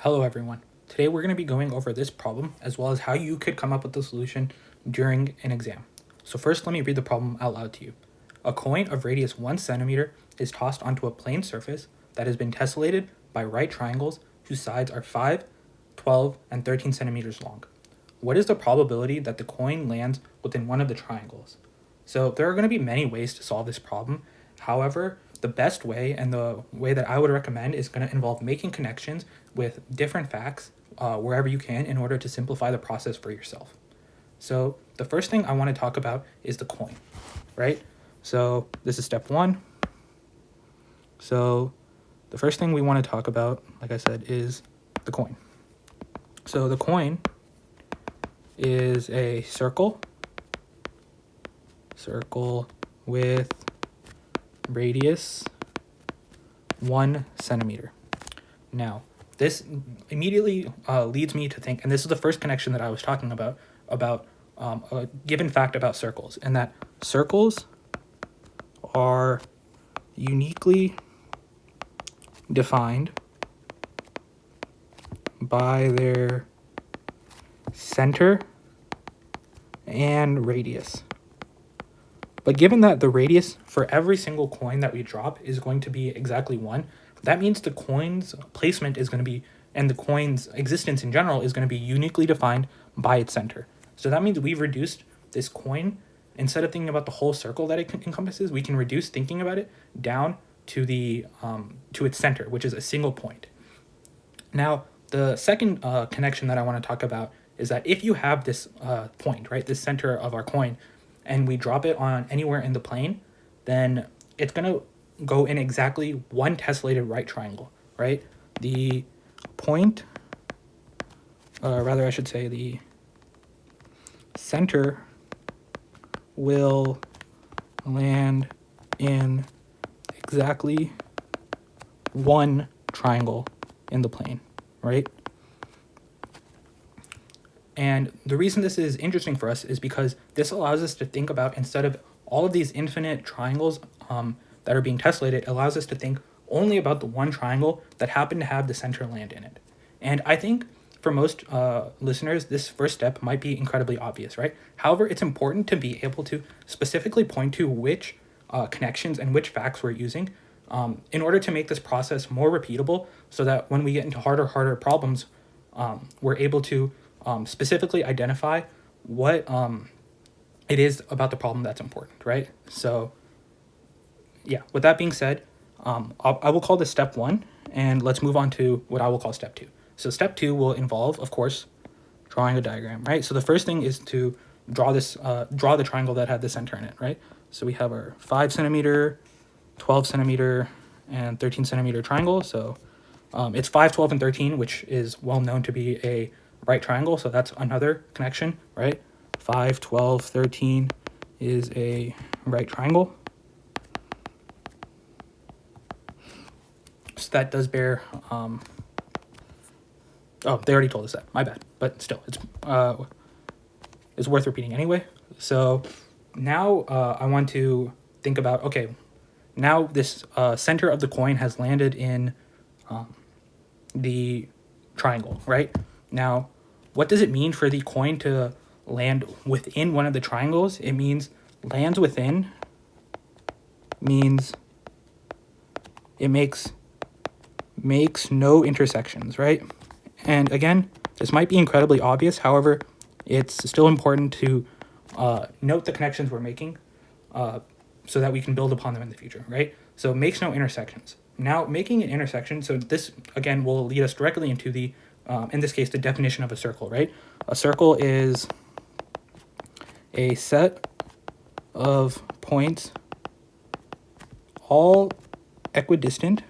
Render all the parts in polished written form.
Hello everyone. Today we're going to be going over this problem as well as how you could come up with the solution during an exam. So first let me read the problem out loud to you. A coin of radius 1 centimeter is tossed onto a plane surface that has been tessellated by right triangles whose sides are 5, 12, and 13 centimeters long. What is the probability that the coin lands within one of the triangles? So there are going to be many ways to solve this problem. However, the best way and the way that I would recommend is going to involve making connections with different facts wherever you can in order to simplify the process for yourself. So the first thing I want to talk about is the coin, right? So this is step one. So the first thing we want to talk about, like I said, is the coin. So the coin is a circle with radius 1 centimeter. Now, this immediately leads me to think, and this is the first connection that I was talking about a given fact about circles, and that circles are uniquely defined by their center and radius. But given that the radius for every single coin that we drop is going to be exactly 1, that means the coin's placement is going to be, and the coin's existence in general is going to be uniquely defined by its center. So that means we've reduced this coin, instead of thinking about the whole circle that it encompasses, we can reduce thinking about it down to the to its center, which is a single point. Now, the second connection that I want to talk about is that if you have this point, right, this center of our coin, and we drop it on anywhere in the plane, then it's going to go in exactly one tessellated right triangle, right? The point, rather I should say the center will land in exactly one triangle in the plane, right? And the reason this is interesting for us is because this allows us to think about, instead of all of these infinite triangles that are being tessellated, it allows us to think only about the one triangle that happened to have the center land in it. And I think for most listeners, this first step might be incredibly obvious, right? However, it's important to be able to specifically point to which connections and which facts we're using in order to make this process more repeatable, so that when we get into harder problems, we're able to specifically identify what it is about the problem that's important, right? So yeah, with that being said, I will call this step 1, and let's move on to what I will call step 2. So step 2 will involve, of course, drawing a diagram, right? So the first thing is to draw the triangle that had the center in it, right? So we have our 5 centimeter, 12 centimeter, and 13 centimeter triangle. So it's 5, 12, and 13, which is well known to be a right triangle. So that's another connection, right? 5, 12, 13 is a right triangle. So that does bear, oh, they already told us that, my bad, but still, it's worth repeating anyway. So now I want to think about, okay, now this center of the coin has landed in the triangle, right? Now, what does it mean for the coin to land within one of the triangles? It means lands within means it makes no intersections, right? And again, this might be incredibly obvious. However, it's still important to note the connections we're making so that we can build upon them in the future, right? So makes no intersections. Now, making an intersection, so this, again, will lead us directly into the, in this case, the definition of a circle, right? A circle is a set of points all equidistant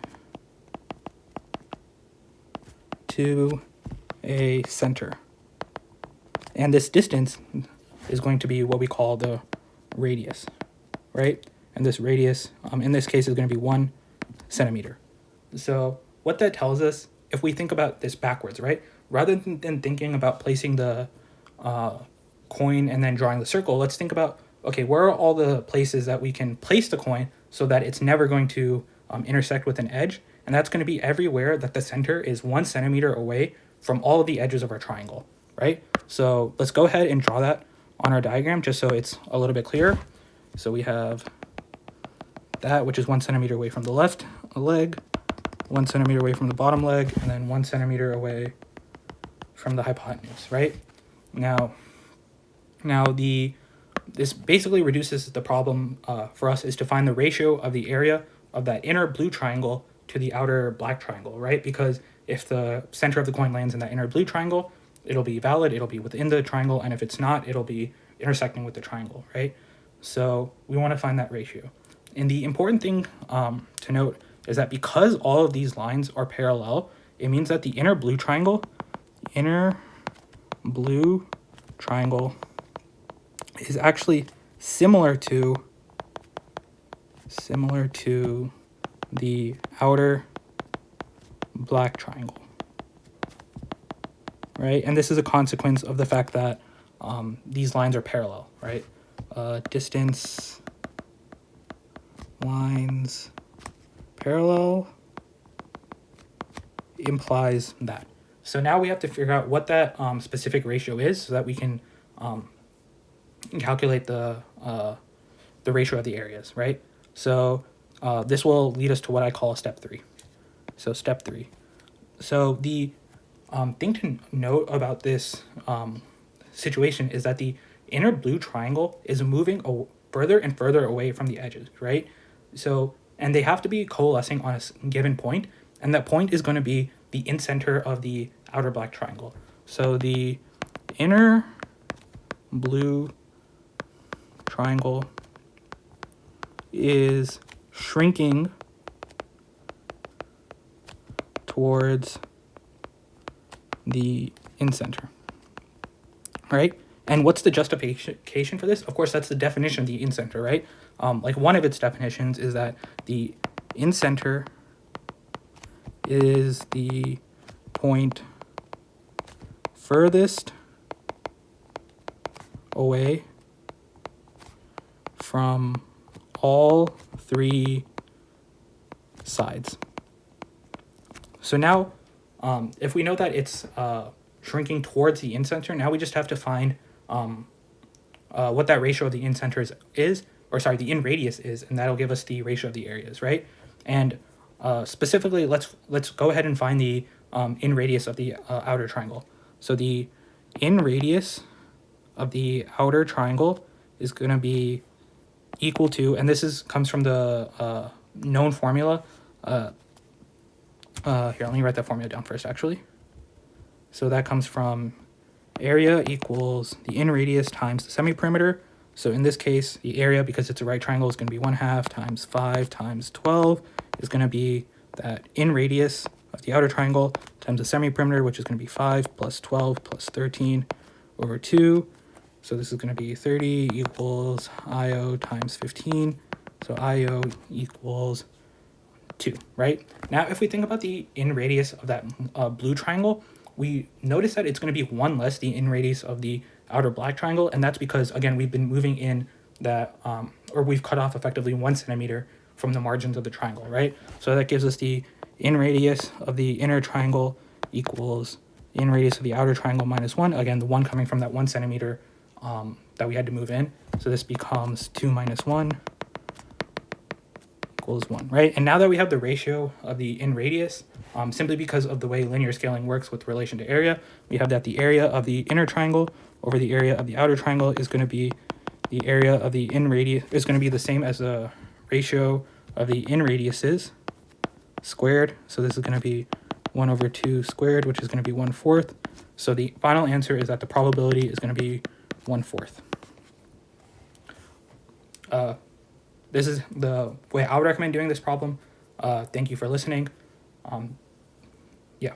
to a center. And this distance is going to be what we call the radius, right? And this radius, in this case, is going to be 1 centimeter. So what that tells us, if we think about this backwards, right? Rather than thinking about placing the coin and then drawing the circle, let's think about, okay, where are all the places that we can place the coin so that it's never going to intersect with an edge? And that's going to be everywhere that the center is 1 centimeter away from all of the edges of our triangle, right? So let's go ahead and draw that on our diagram just so it's a little bit clearer. So we have that, which is 1 centimeter away from the left leg, 1 centimeter away from the bottom leg, and then 1 centimeter away from the hypotenuse, right? Now this basically reduces the problem for us is to find the ratio of the area of that inner blue triangle to the outer black triangle, right? Because if the center of the coin lands in that inner blue triangle, it'll be valid, it'll be within the triangle, and if it's not, it'll be intersecting with the triangle, right? So we want to find that ratio. And the important thing to note is that because all of these lines are parallel, it means that the inner blue triangle is actually similar to the outer black triangle, right? And this is a consequence of the fact that these lines are parallel, right? Distance lines parallel implies that. So now we have to figure out what that specific ratio is so that we can calculate the ratio of the areas, right? So this will lead us to what I call step 3. So step 3. So the thing to note about this situation is that the inner blue triangle is moving further and further away from the edges, right? So, and they have to be coalescing on a given point, and that point is going to be the incenter of the outer black triangle. So the inner blue triangle is shrinking towards the incenter, right? And what's the justification for this? Of course, that's the definition of the incenter, right? Like one of its definitions is that the incenter is the point furthest away from all 3 sides. So now, if we know that it's shrinking towards the incenter, now we just have to find what that ratio of the incenter is, or sorry, the in radius is, and that'll give us the ratio of the areas, right? And specifically, let's go ahead and find the in radius of the outer triangle. So the in radius of the outer triangle is going to be equal to, and this comes from the known formula. Here, let me write that formula down first, actually. So that comes from area equals the in radius times the semi-perimeter. So in this case, the area, because it's a right triangle, is going to be 1/2 times 5 times 12 is going to be that in radius of the outer triangle times the semi-perimeter, which is going to be 5 plus 12 plus 13 over 2. So this is going to be 30 equals IO times 15. So IO equals 2, right? Now, if we think about the in radius of that blue triangle, we notice that it's going to be 1 less the in radius of the outer black triangle, and that's because, again, we've been moving in that, or we've cut off effectively 1 centimeter from the margins of the triangle, right? So that gives us the in radius of the inner triangle equals in radius of the outer triangle minus 1. Again, the 1 coming from that 1 centimeter that we had to move in. So this becomes 2 minus 1 equals 1, right? And now that we have the ratio of the in radius, simply because of the way linear scaling works with relation to area, we have that the area of the inner triangle over the area of the outer triangle is going to be the area of the in radius is going to be the same as the ratio of the in radiuses squared. So this is going to be 1 over 2 squared, which is going to be 1/4. So the final answer is that the probability is going to be 1/4. This is the way I would recommend doing this problem. Thank you for listening. Yeah.